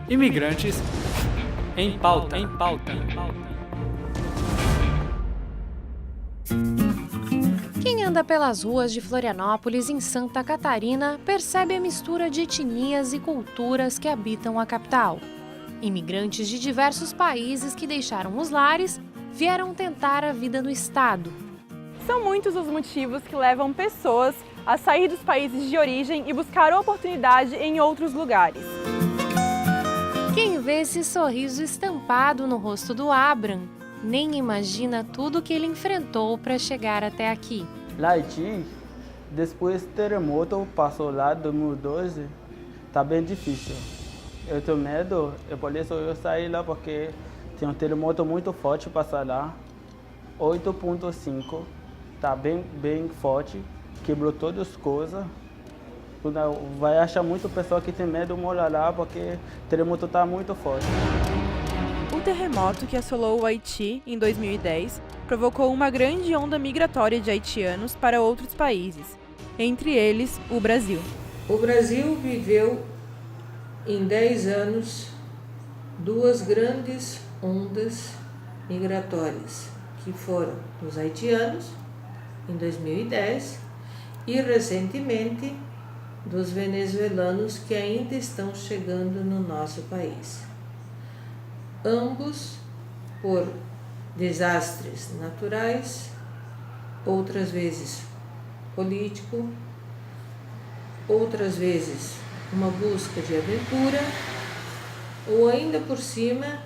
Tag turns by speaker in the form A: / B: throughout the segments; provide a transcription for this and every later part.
A: Imigrantes em pauta.
B: Quem anda pelas ruas de Florianópolis, em Santa Catarina, percebe a mistura de etnias e culturas que habitam a capital. Imigrantes de diversos países que deixaram os lares vieram tentar a vida no estado.
C: São muitos os motivos que levam pessoas a sair dos países de origem e buscar oportunidade em outros lugares.
B: Quem vê esse sorriso estampado no rosto do Abram, nem imagina tudo que ele enfrentou para chegar até aqui.
D: Lá Haiti, depois do terremoto, passou lá em 2012, tá bem difícil. Eu tenho medo, por isso eu saí lá, porque tem um terremoto muito forte passar lá, 8,5, tá bem forte, quebrou todas as coisas. Vai achar muito pessoa que tem medo de morar lá, porque o terremoto está muito forte.
C: O terremoto que assolou o Haiti em 2010 provocou uma grande onda migratória de haitianos para outros países, entre eles o Brasil.
E: O Brasil viveu em 10 anos 2 grandes ondas migratórias, que foram os haitianos em 2010 e recentemente dos venezuelanos que ainda estão chegando no nosso país. Ambos por desastres naturais, outras vezes político, outras vezes uma busca de aventura, ou ainda por cima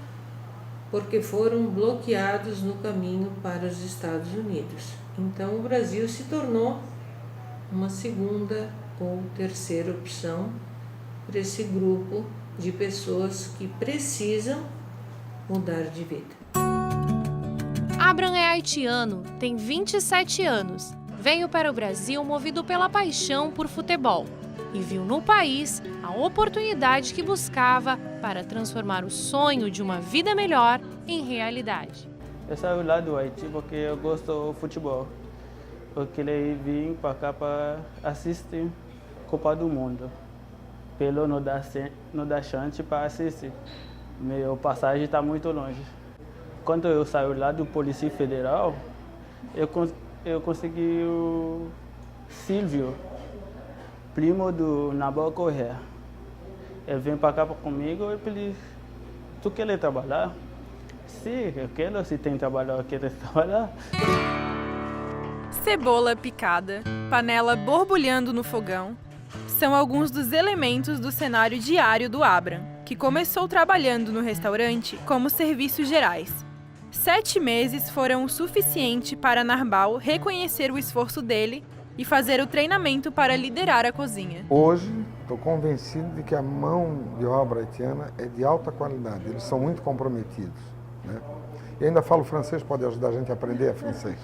E: porque foram bloqueados no caminho para os Estados Unidos. Então o Brasil se tornou uma segunda ou terceira opção para esse grupo de pessoas que precisam mudar de vida.
B: Abram é haitiano, tem 27 anos. Veio para o Brasil movido pela paixão por futebol e viu no país a oportunidade que buscava para transformar o sonho de uma vida melhor em realidade.
D: Eu saí lá do Haiti porque eu gosto do futebol. Eu queria vir para cá para assistir Copa do Mundo. Pelo não dá chance para assistir. Meu passagem está muito longe. Quando eu saí lá do Polícia Federal, eu consegui o Silvio, primo do Nabal Correa. Ele veio para cá comigo e falei, tu quer trabalhar? Sim, eu quero, se tem trabalho, eu quero trabalhar.
C: Cebola picada, panela borbulhando no fogão, são alguns dos elementos do cenário diário do Abram, que começou trabalhando no restaurante como serviços gerais. 7 meses foram o suficiente para Narbal reconhecer o esforço dele e fazer o treinamento para liderar a cozinha.
F: Hoje, estou convencido de que a mão de obra haitiana é de alta qualidade, eles são muito comprometidos, né? E ainda falo francês, pode ajudar a gente a aprender francês.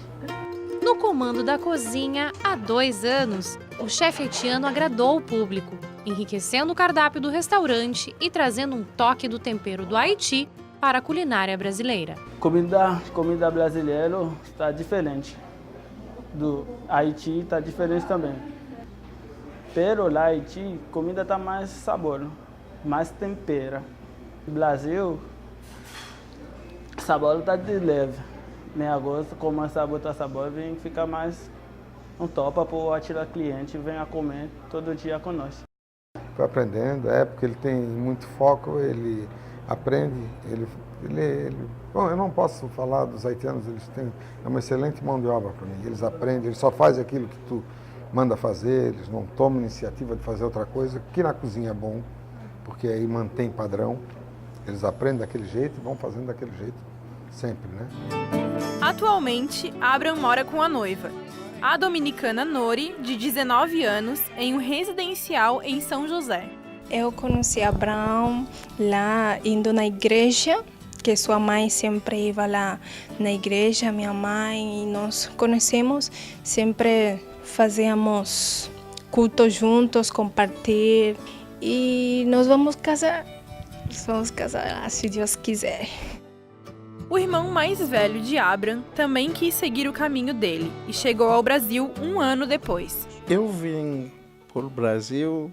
B: No comando da cozinha, há 2 anos, o chefe haitiano agradou o público, enriquecendo o cardápio do restaurante e trazendo um toque do tempero do Haiti para a culinária brasileira.
D: Comida brasileira está diferente. Do Haiti está diferente também. Pero lá Haiti, comida está mais sabor, mais tempera. No Brasil, sabor está de leve. Né? Agora, como o sabor está sabor, vem ficar mais um topa para atirar cliente e venha comer todo dia conosco.
F: Estou aprendendo, porque ele tem muito foco, ele aprende, Bom, eu não posso falar dos haitianos, eles têm uma excelente mão de obra para mim. Eles aprendem, eles só fazem aquilo que tu manda fazer, eles não tomam iniciativa de fazer outra coisa, que na cozinha é bom, porque aí mantém padrão. Eles aprendem daquele jeito e vão fazendo daquele jeito sempre, né?
C: Atualmente, Abram mora com a noiva, a dominicana Nori, de 19 anos, em um residencial em São José.
G: Eu conheci Abraão lá indo na igreja, que sua mãe sempre ia lá na igreja, minha mãe, e nós conhecemos, sempre fazíamos culto juntos, compartilhar, e nós vamos casar lá, se Deus quiser.
C: O irmão mais velho de Abram também quis seguir o caminho dele e chegou ao Brasil 1 ano depois.
H: Eu vim para o Brasil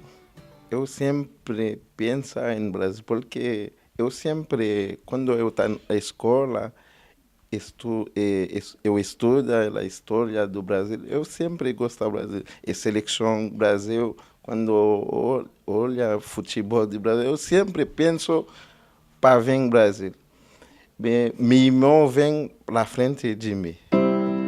H: Eu sempre penso em Brasil, porque eu sempre, quando eu estou na escola, eu estudo a história do Brasil. Eu sempre gosto do Brasil. E seleção Brasil, quando olha futebol do Brasil, eu sempre penso para vir Brasil. Meu irmão vem na frente de mim.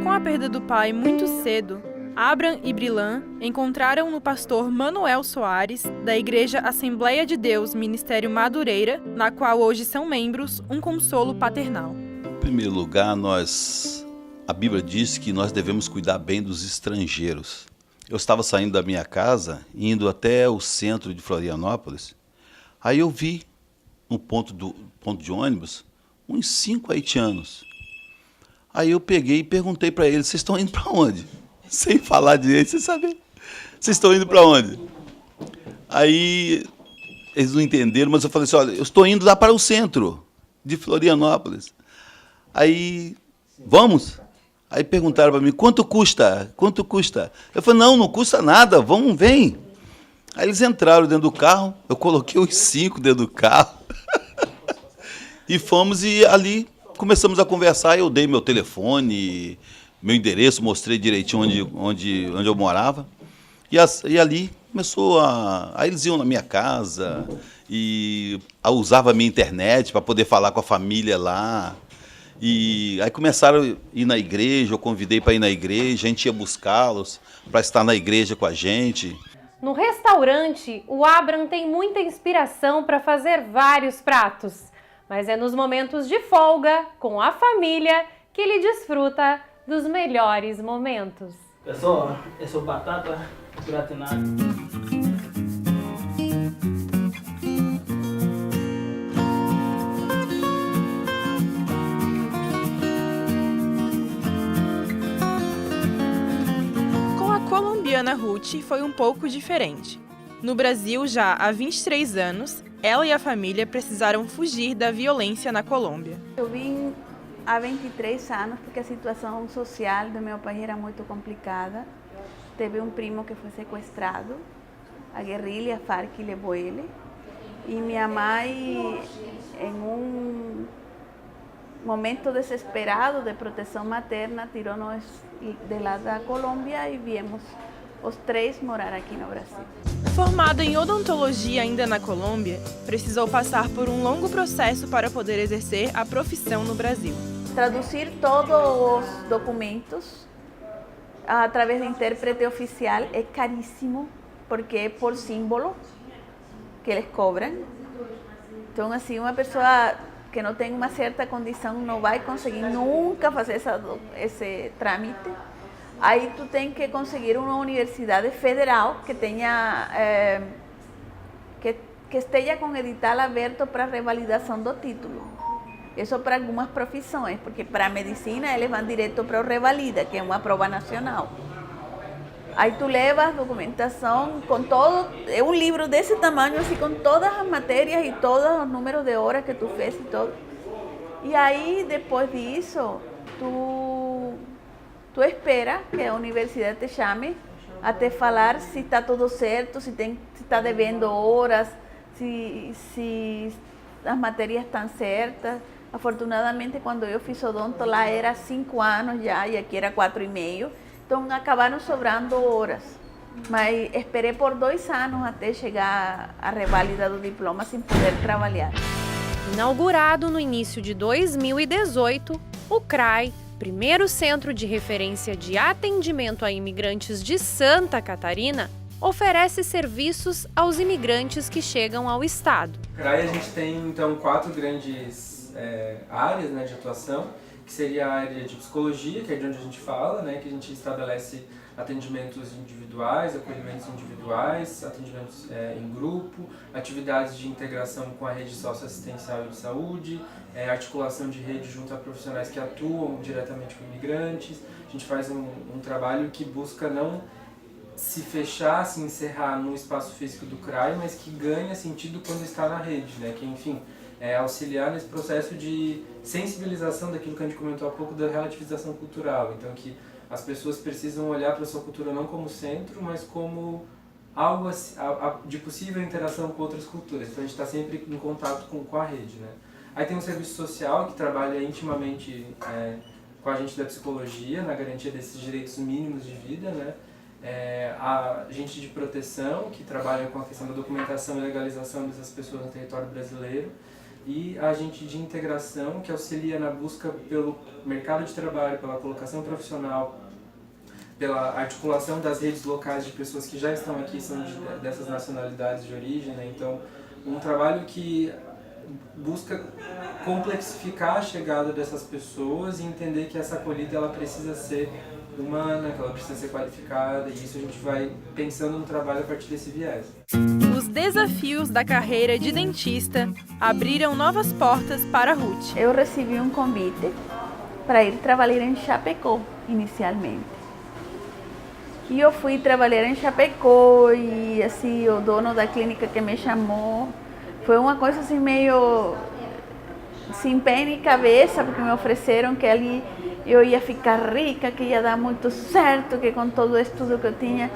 C: Com a perda do pai muito cedo, Abram e Brilan encontraram no pastor Manuel Soares, da Igreja Assembleia de Deus Ministério Madureira, na qual hoje são membros, um consolo paternal.
I: Em primeiro lugar, a Bíblia diz que nós devemos cuidar bem dos estrangeiros. Eu estava saindo da minha casa, indo até o centro de Florianópolis, aí eu vi no ponto de ônibus uns 5 haitianos. Aí eu peguei e perguntei para eles: vocês estão indo para onde? Sem falar direito, sem saber. Vocês estão indo para onde? Aí eles não entenderam, mas eu falei assim: olha, eu estou indo lá para o centro de Florianópolis. Aí, vamos? Aí perguntaram para mim: quanto custa? Quanto custa? Eu falei: não custa nada, vamos, vem. Aí eles entraram dentro do carro, eu coloquei os 5 dentro do carro. E fomos, e ali começamos a conversar. Eu dei meu telefone, meu endereço, mostrei direitinho onde eu morava. E ali começou Aí eles iam na minha casa e usavam a minha internet para poder falar com a família lá. E aí começaram a ir na igreja, eu convidei para ir na igreja, a gente ia buscá-los para estar na igreja com a gente.
B: No restaurante, o Abram tem muita inspiração para fazer vários pratos. Mas é nos momentos de folga, com a família, que ele desfruta dos melhores momentos.
D: É só batata gratinada.
C: Com a colombiana Ruth foi um pouco diferente. No Brasil, já há 23 anos, ela e a família precisaram fugir da violência na Colômbia.
J: Eu vim há 23 anos porque a situação social do meu país era muito complicada. Teve um primo que foi sequestrado, a guerrilha Farc levou ele. E minha mãe, em um momento desesperado de proteção materna, tirou nós de lá da Colômbia e viemos os 3 morar aqui no Brasil.
C: Formada em odontologia ainda na Colômbia, precisou passar por um longo processo para poder exercer a profissão no Brasil.
J: Traduzir todos os documentos através de intérprete oficial é caríssimo, porque é por símbolo que eles cobram. Então, assim, uma pessoa que não tem uma certa condição não vai conseguir nunca fazer esse trâmite. Aí tu tem que conseguir uma universidade federal que tenha que esteja com edital aberto para revalidação do título. Isso para algumas profissões, porque para a medicina eles vão direto para o Revalida, que é uma prova nacional. Aí tu levas documentação com todo, é um livro desse tamanho, assim, com todas as matérias e todos os números de horas que tu fez e tudo. E aí, depois disso, tu espera que a universidade te chame a te falar se está tudo certo, se está devendo horas, se as matérias estão certas. Afortunadamente, quando eu fiz odonto, lá era 5 anos já e aqui era 4,5. Então, acabaram sobrando horas. Mas esperei por 2 anos até chegar a reválida do diploma sem poder trabalhar.
B: Inaugurado no início de 2018, o CRAI, primeiro centro de referência de atendimento a imigrantes de Santa Catarina, oferece serviços aos imigrantes que chegam ao estado.
A: No CRAI a gente tem, então, 4 grandes áreas, né, de atuação, que seria a área de psicologia, que é de onde a gente fala, né, que a gente estabelece atendimentos individuais, acolhimentos individuais, atendimentos em grupo, atividades de integração com a rede socioassistencial e de saúde, articulação de rede junto a profissionais que atuam diretamente com imigrantes. A gente faz um trabalho que busca não se fechar, se encerrar no espaço físico do CRAI, mas que ganha sentido quando está na rede, né, que, enfim, auxiliar nesse processo de sensibilização daquilo que a gente comentou há pouco, da relativização cultural. Então, que as pessoas precisam olhar para a sua cultura não como centro, mas como algo de possível interação com outras culturas. Então a gente está sempre em contato com a rede, né? Aí tem um serviço social que trabalha intimamente com a gente da psicologia, na garantia desses direitos mínimos de vida, né? A gente de proteção, que trabalha com a questão da documentação e legalização dessas pessoas no território brasileiro, e a gente de integração, que auxilia na busca pelo mercado de trabalho, pela colocação profissional, pela articulação das redes locais de pessoas que já estão aqui, são dessas nacionalidades de origem, né? Então, um trabalho que busca complexificar a chegada dessas pessoas e entender que essa acolhida ela precisa ser humana, que ela precisa ser qualificada, e isso a gente vai pensando no trabalho a partir desse viés.
C: Os desafios da carreira de dentista abriram novas portas para Ruth.
J: Eu recebi um convite para ir trabalhar em Chapecó, inicialmente. E eu fui trabalhar em Chapecó e assim, o dono da clínica que me chamou, foi uma coisa assim meio sem pé nem cabeça, porque me ofereceram que ali eu ia ficar rica, que ia dar muito certo, que com todo o estudo que eu tinha.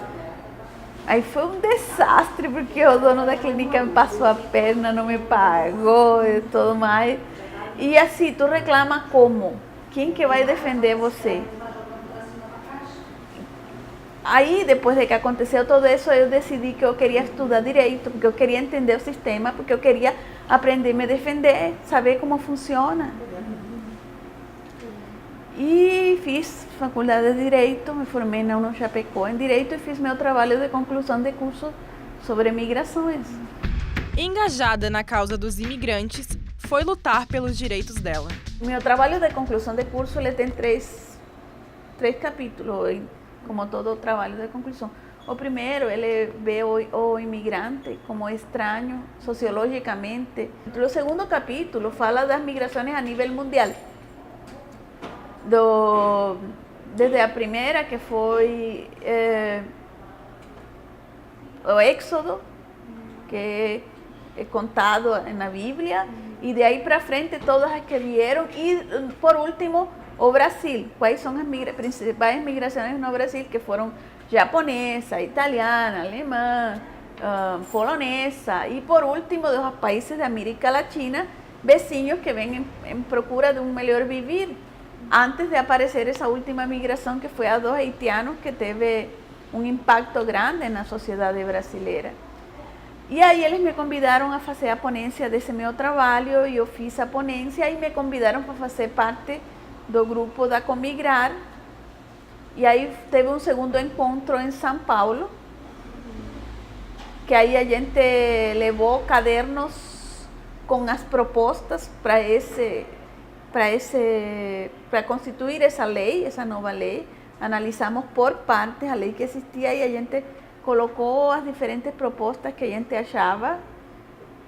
J: Aí foi um desastre, porque o dono da clínica me passou a perna, não me pagou e tudo mais. E assim, tu reclama como? Quem que vai defender você? Aí, depois de que aconteceu tudo isso, eu decidi que eu queria estudar direito, porque eu queria entender o sistema, porque eu queria aprender a me defender, saber como funciona. E fiz faculdade de Direito, me formei na UNO Chapecó em Direito e fiz meu trabalho de conclusão de curso sobre migrações.
C: Engajada na causa dos imigrantes, foi lutar pelos direitos dela.
J: Meu trabalho de conclusão de curso ele tem três capítulos, como todo o trabalho de conclusão. O primeiro, ele vê o imigrante como estranho sociologicamente. O segundo capítulo fala das migrações a nível mundial. Desde a primeira, que foi o Éxodo, que é contado na Bíblia, e de aí para frente todas as que vieram, e por último o Brasil. Quais são as principais migrações no Brasil, que foram japonesa, italiana, alemã, polonesa, e por último dos países da América Latina, vizinhos que vêm em procura de um melhor viver, antes de aparecer essa última migração que foi a dos haitianos, que teve um impacto grande na sociedade brasileira. E aí eles me convidaram a fazer a ponência desse meu trabalho, e eu fiz a ponência e me convidaram para fazer parte do grupo da Comigrar. E aí teve um segundo encontro em São Paulo, que aí a gente levou cadernos com as propostas para constituir essa lei, essa nova lei. Analisamos por partes a lei que existia e a gente colocou as diferentes propostas que a gente achava.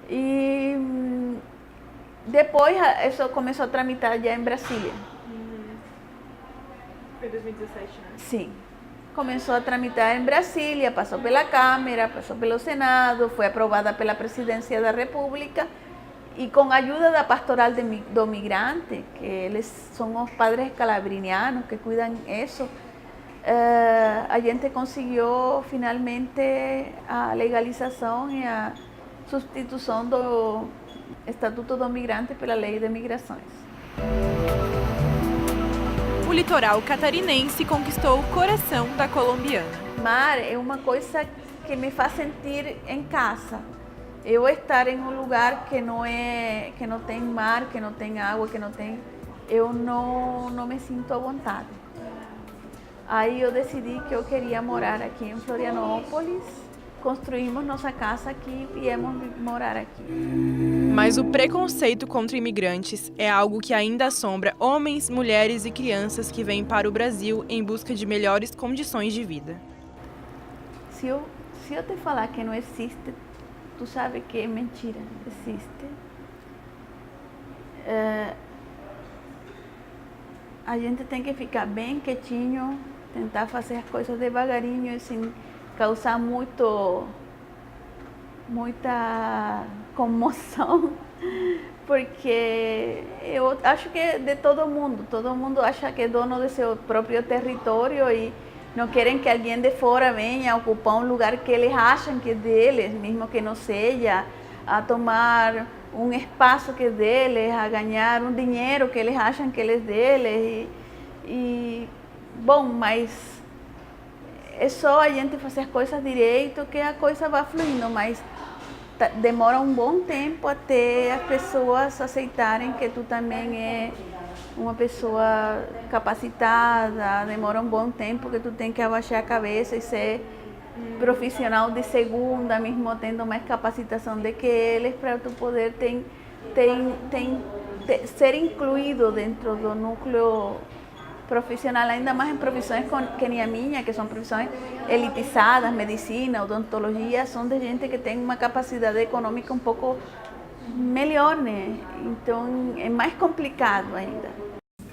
J: E depois isso começou a tramitar já em Brasília.
C: Foi 2017, né?
J: Sim. Começou a tramitar em Brasília, passou pela Câmara, passou pelo Senado, foi aprovada pela Presidência da República. E com a ajuda da Pastoral do Migrante, que eles são os padres escalabrinianos que cuidam disso, a gente conseguiu finalmente a legalização e a substituição do Estatuto do Migrante pela Lei de Migrações.
C: O litoral catarinense conquistou o coração da colombiana.
J: Mar é uma coisa que me faz sentir em casa. Eu estar em um lugar que não tem mar, que não tem água, eu não me sinto à vontade. Aí eu decidi que eu queria morar aqui em Florianópolis, construímos nossa casa aqui e viemos morar aqui.
C: Mas o preconceito contra imigrantes é algo que ainda assombra homens, mulheres e crianças que vêm para o Brasil em busca de melhores condições de vida.
J: Se eu te falar que não existe, tu sabe que é mentira, existe. A gente tem que ficar bem quietinho, tentar fazer as coisas devagarinho, sem causar muita comoção, porque eu acho que de todo mundo acha que é dono de seu próprio território e não querem que alguém de fora venha ocupar um lugar que eles acham que é deles, mesmo que não seja, a tomar um espaço que é deles, a ganhar um dinheiro que eles acham que é deles. Bom, mas é só a gente fazer as coisas direito que a coisa vai fluindo, mas demora um bom tempo até as pessoas aceitarem que tu também é uma pessoa capacitada, demora um bom tempo que tu tem que abaixar a cabeça e ser profissional de segunda, mesmo tendo mais capacitação do que eles, para tu poder ser incluído dentro do núcleo profissional, ainda mais em profissões que nem a minha, que são profissões elitizadas, medicina, odontologia, são de gente que tem uma capacidade econômica um pouco melhor, né? Então é mais complicado ainda.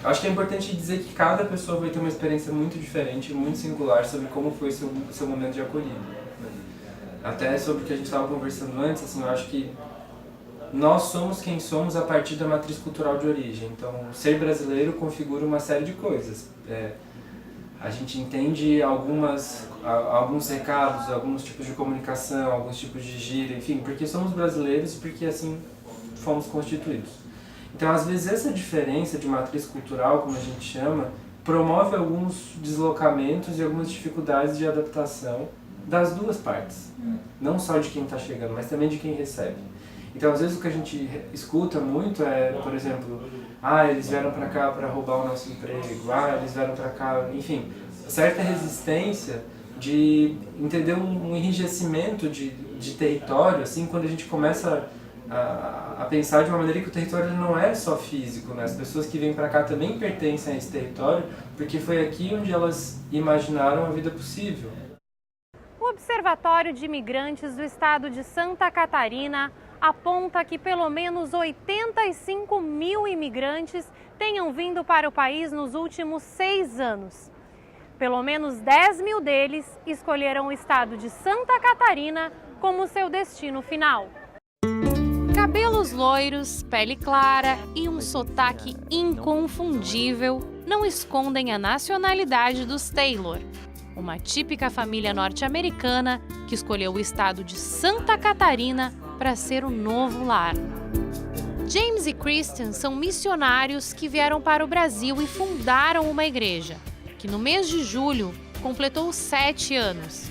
A: Acho que é importante dizer que cada pessoa vai ter uma experiência muito diferente, muito singular sobre como foi seu momento de acolhida. Até sobre o que a gente estava conversando antes, assim, eu acho que nós somos quem somos a partir da matriz cultural de origem. Então, ser brasileiro configura uma série de coisas. A gente entende alguns recados, alguns tipos de comunicação, alguns tipos de gíria, enfim, porque somos brasileiros e porque assim fomos constituídos. Então, às vezes, essa diferença de matriz cultural, como a gente chama, promove alguns deslocamentos e algumas dificuldades de adaptação das duas partes. Não só de quem está chegando, mas também de quem recebe. Então, às vezes, o que a gente escuta muito é, por exemplo, eles vieram para cá para roubar o nosso emprego, eles vieram para cá, enfim, certa resistência de entender um enrijecimento de território, assim, quando a gente começa a pensar de uma maneira que o território não é só físico, né? As pessoas que vêm para cá também pertencem a esse território, porque foi aqui onde elas imaginaram a vida possível.
B: O Observatório de Imigrantes do Estado de Santa Catarina aponta que pelo menos 85 mil imigrantes tenham vindo para o país nos últimos 6 anos. Pelo menos 10 mil deles escolheram o estado de Santa Catarina como seu destino final. Cabelos loiros, pele clara e um sotaque inconfundível não escondem a nacionalidade dos Taylor, uma típica família norte-americana que escolheu o estado de Santa Catarina para ser o novo lar. James e Kristen são missionários que vieram para o Brasil e fundaram uma igreja, que no mês de julho completou 7 anos.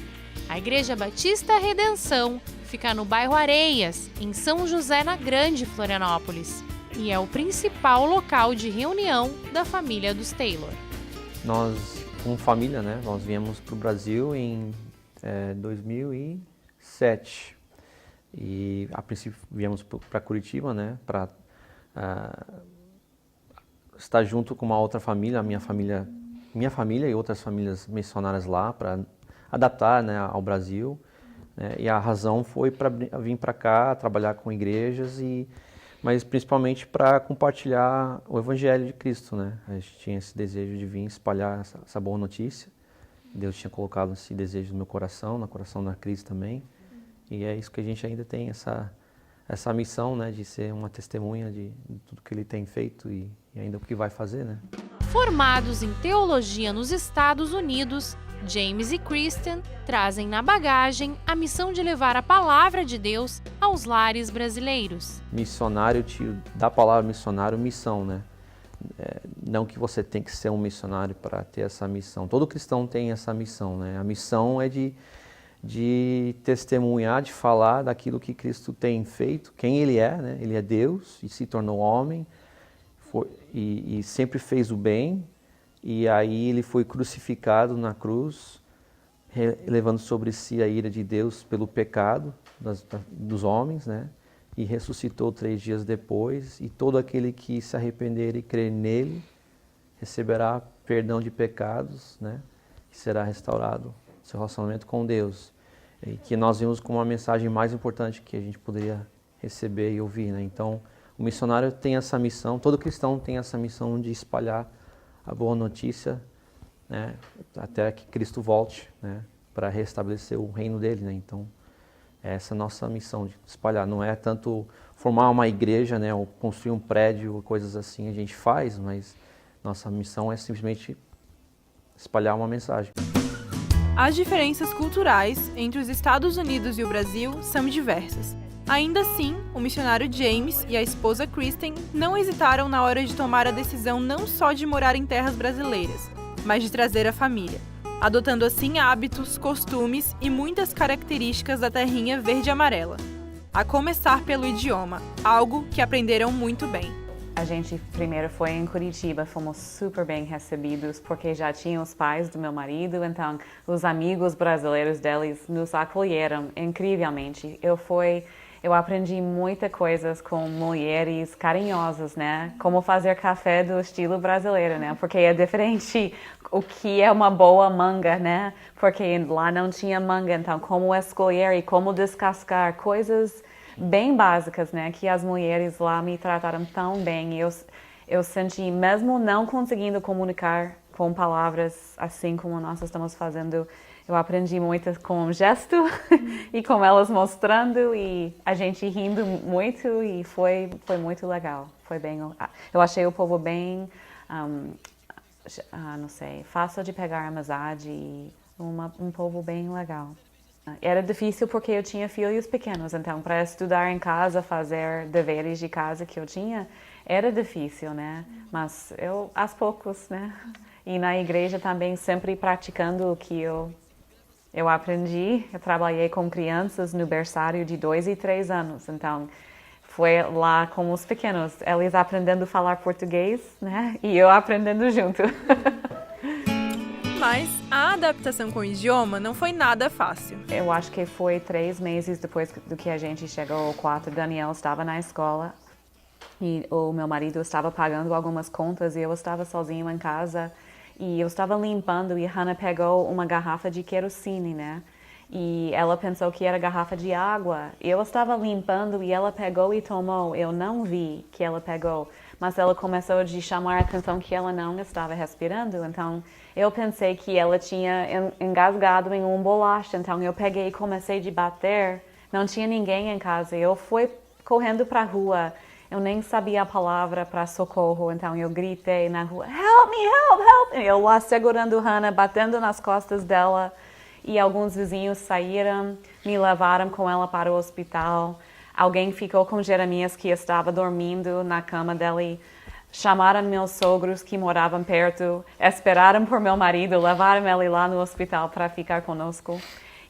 B: A Igreja Batista Redenção fica no bairro Areias, em São José, na Grande Florianópolis, e é o principal local de reunião da família dos Taylor.
K: Nós, como família, né, nós viemos para o Brasil em 2007. E a princípio viemos para Curitiba, né, para estar junto com uma outra família, minha família e outras famílias missionárias lá, para adaptar, né, ao Brasil. E a razão foi para vir para cá, trabalhar com igrejas, mas principalmente para compartilhar o Evangelho de Cristo, né? A gente tinha esse desejo de vir espalhar essa boa notícia. Deus tinha colocado esse desejo no meu coração, no coração da Cris também. E é isso que a gente ainda tem, essa missão, né, de ser uma testemunha de tudo que Ele tem feito e ainda o que vai fazer, né?
B: Formados em teologia nos Estados Unidos, James e Kristen trazem na bagagem a missão de levar a palavra de Deus aos lares brasileiros.
K: Missionário, da palavra missionário, missão, né? Não que você tem que ser um missionário para ter essa missão. Todo cristão tem essa missão, né? A missão é de testemunhar, de falar daquilo que Cristo tem feito, quem Ele é, né? Ele é Deus e se tornou homem e sempre fez o bem, e aí Ele foi crucificado na cruz, levando sobre si a ira de Deus pelo pecado dos homens, né? E ressuscitou 3 dias depois, e todo aquele que se arrepender e crer nele receberá perdão de pecados, né? E será restaurado seu relacionamento com Deus, e que nós vimos como uma mensagem mais importante que a gente poderia receber e ouvir, né? Então, o missionário tem essa missão, todo cristão tem essa missão de espalhar a boa notícia, né? Até que Cristo volte, né? Para restabelecer o reino dele, né? Então, essa é a nossa missão de espalhar. Não é tanto formar uma igreja, né? Ou construir um prédio, ou coisas assim a gente faz, mas nossa missão é simplesmente espalhar uma mensagem.
C: As diferenças culturais entre os Estados Unidos e o Brasil são diversas. Ainda assim, o missionário James e a esposa Kristen não hesitaram na hora de tomar a decisão não só de morar em terras brasileiras, mas de trazer a família, adotando assim hábitos, costumes e muitas características da terrinha verde e amarela. A começar pelo idioma, algo que aprenderam muito bem.
L: A gente primeiro foi em Curitiba, fomos super bem recebidos porque já tinham os pais do meu marido, então os amigos brasileiros deles nos acolheram incrivelmente. Eu aprendi muitas coisas com mulheres carinhosas, né? Como fazer café do estilo brasileiro, né? Porque é diferente o que é uma boa manga, né? Porque lá não tinha manga, então como escolher e como descascar, coisas bem básicas, né? Que as mulheres lá me trataram tão bem. Eu senti, mesmo não conseguindo comunicar com palavras assim como nós estamos fazendo, eu aprendi muito com o gesto e com elas mostrando e a gente rindo muito e foi muito legal. Foi bem, eu achei o povo bem, não sei, fácil de pegar amizade e um povo bem legal. Era difícil porque eu tinha filhos pequenos, então para estudar em casa, fazer deveres de casa que eu tinha, era difícil, né? Mas eu, aos poucos, né? E na igreja também sempre praticando o que eu aprendi. Eu trabalhei com crianças no berçário de 2 e 3 anos, então foi lá com os pequenos, eles aprendendo a falar português, né? E eu aprendendo junto.
C: Mas a adaptação com o idioma não foi nada fácil.
L: Eu acho que foi 3 meses depois do que a gente chegou, 4, Daniel estava na escola e o meu marido estava pagando algumas contas e eu estava sozinho em casa e eu estava limpando e Hannah pegou uma garrafa de querosene, né? E ela pensou que era garrafa de água. Eu estava limpando e ela pegou e tomou. Eu não vi que ela pegou, mas ela começou a chamar a atenção que ela não estava respirando. Então, eu pensei que ela tinha engasgado em um bolacha. Então, eu peguei e comecei a bater. Não tinha ninguém em casa. Eu fui correndo para a rua. Eu nem sabia a palavra para socorro. Então, eu gritei na rua, help me, help, help. Eu lá segurando Hannah, batendo nas costas dela. E alguns vizinhos saíram, me levaram com ela para o hospital. Alguém ficou com Jeremias, que estava dormindo na cama dele. Chamaram meus sogros que moravam perto, esperaram por meu marido, levaram ele lá no hospital para ficar conosco.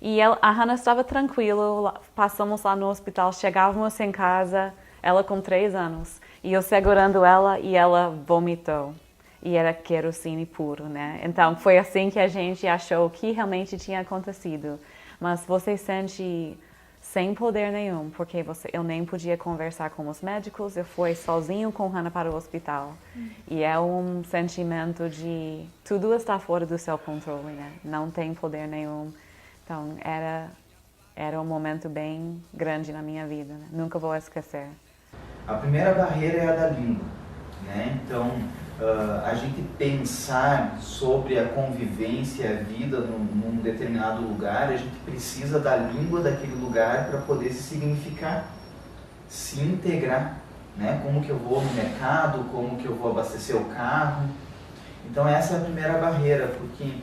L: E a Hannah estava tranquila, passamos lá no hospital, chegávamos em casa, ela com 3 anos, e eu segurando ela e ela vomitou. E era querosene puro, né? Então, foi assim que a gente achou que realmente tinha acontecido. Mas você sente sem poder nenhum, porque eu nem podia conversar com os médicos, eu fui sozinho com Hannah para o hospital. E é um sentimento de tudo está fora do seu controle, né? Não tem poder nenhum. Então, era um momento bem grande na minha vida, né? Nunca vou esquecer.
M: A primeira barreira é a da língua, né? Então, a gente pensar sobre a convivência e a vida num determinado lugar, a gente precisa da língua daquele lugar para poder se significar, se integrar, né? Como que eu vou no mercado, como que eu vou abastecer o carro. Então essa é a primeira barreira, porque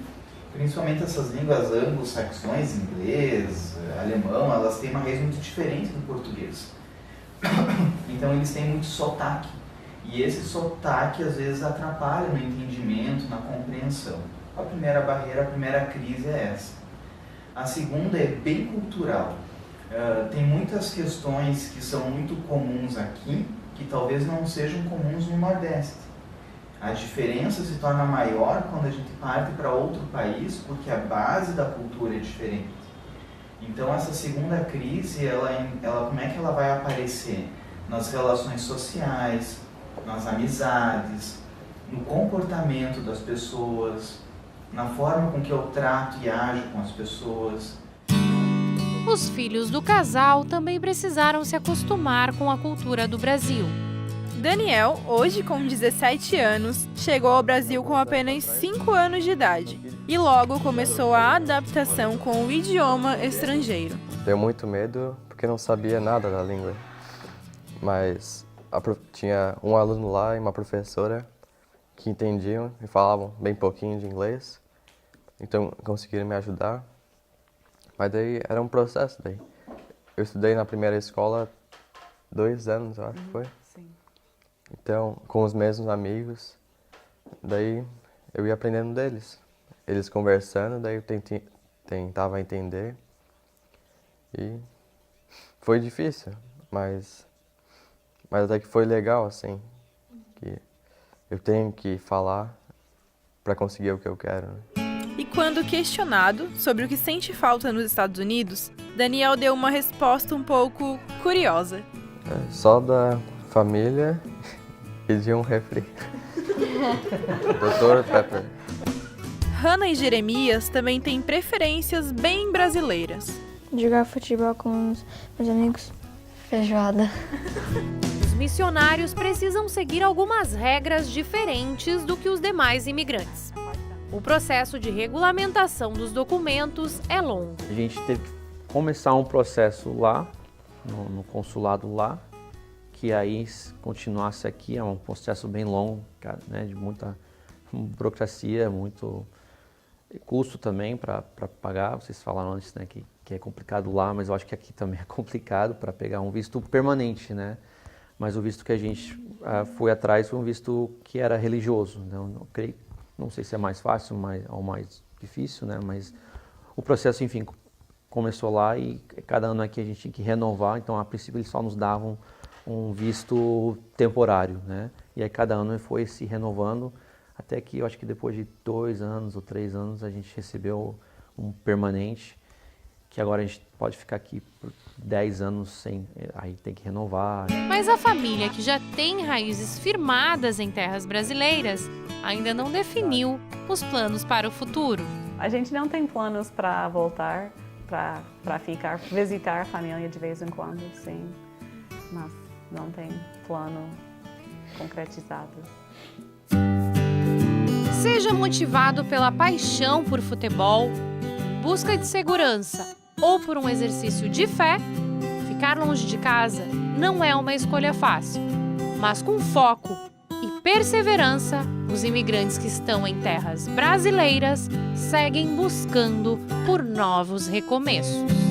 M: principalmente essas línguas anglo-saxões, inglês, alemão, elas têm uma raiz muito diferente do português. Então eles têm muito sotaque. E esse sotaque às vezes atrapalha no entendimento, na compreensão. A primeira barreira, a primeira crise é essa. A segunda é bem cultural. Tem muitas questões que são muito comuns aqui, que talvez não sejam comuns no Nordeste. A diferença se torna maior quando a gente parte para outro país, porque a base da cultura é diferente. Então essa segunda crise, ela como é que ela vai aparecer? Nas relações sociais, nas amizades, no comportamento das pessoas, na forma com que eu trato e ajo com as pessoas.
B: Os filhos do casal também precisaram se acostumar com a cultura do Brasil.
C: Daniel, hoje com 17 anos, chegou ao Brasil com apenas 5 anos de idade e logo começou a adaptação com o idioma estrangeiro.
N: Deu muito medo porque não sabia nada da língua, mas tinha um aluno lá e uma professora que entendiam e falavam bem pouquinho de inglês. então conseguiram me ajudar. Mas daí era um processo daí. Eu estudei na primeira escola 2 anos, eu acho que foi.
L: Sim.
N: Então, com os mesmos amigos, daí eu ia aprendendo deles. Eles conversando, daí eu tentava entender. E foi difícil, mas até que foi legal, assim, que eu tenho que falar para conseguir o que eu quero, né?
C: E quando questionado sobre o que sente falta nos Estados Unidos, Daniel deu uma resposta um pouco curiosa.
N: Só da família e de um refri. Dr. Pepper.
C: Hannah e Jeremias também têm preferências bem brasileiras.
O: Jogar futebol com os meus amigos, feijoada.
B: Os missionários precisam seguir algumas regras diferentes do que os demais imigrantes. O processo de regulamentação dos documentos é longo.
K: A gente teve que começar um processo lá, no consulado lá, que aí se continuasse aqui, é um processo bem longo, cara, né, de muita burocracia, muito custo também para pagar. Vocês falaram antes, né, que é complicado lá, mas eu acho que aqui também é complicado para pegar um visto permanente, né? Mas o visto que a gente foi atrás foi um visto que era religioso, né? Eu creio, não sei se é mais fácil ou mais difícil, né? Mas o processo, enfim, começou lá e cada ano aqui a gente tinha que renovar. Então, a princípio, eles só nos davam um visto temporário, né? E aí cada ano foi se renovando, até que eu acho que depois de 2 anos ou 3 anos a gente recebeu um permanente, que agora a gente pode ficar aqui por 10 anos sem, aí tem que renovar.
B: Mas a família que já tem raízes firmadas em terras brasileiras ainda não definiu os planos para o futuro.
L: A gente não tem planos para voltar, para ficar, visitar a família de vez em quando, sim, mas não tem plano concretizado.
B: Seja motivado pela paixão por futebol, busca de segurança ou por um exercício de fé, ficar longe de casa não é uma escolha fácil. Mas com foco e perseverança, os imigrantes que estão em terras brasileiras seguem buscando por novos recomeços.